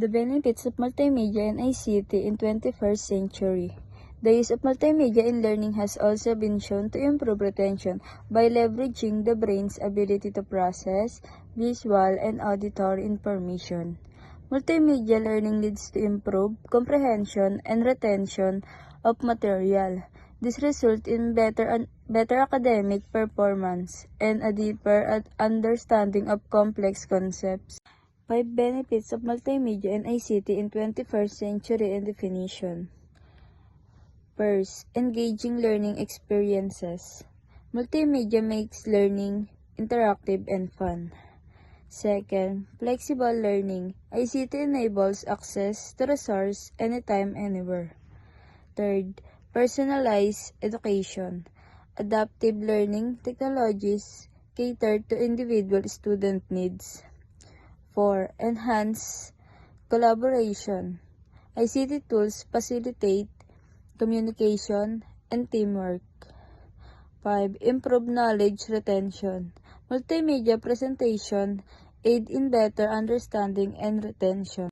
The benefits of multimedia and ICT in 21st century. The use of multimedia in learning has also been shown to improve retention by leveraging the brain's ability to process visual and auditory information. Multimedia learning leads to improved comprehension and retention of material. This results in better academic performance and a deeper understanding of complex concepts. 5 benefits of multimedia and ICT in 21st century and definition. First, engaging learning experiences. Multimedia makes learning interactive and fun. Second, flexible learning. ICT enables access to resources anytime, anywhere. Third, personalized education. Adaptive learning technologies cater to individual student needs. 4. Enhance collaboration. ICT tools facilitate communication and teamwork. 5. Improve knowledge retention. Multimedia presentation aid in better understanding and retention.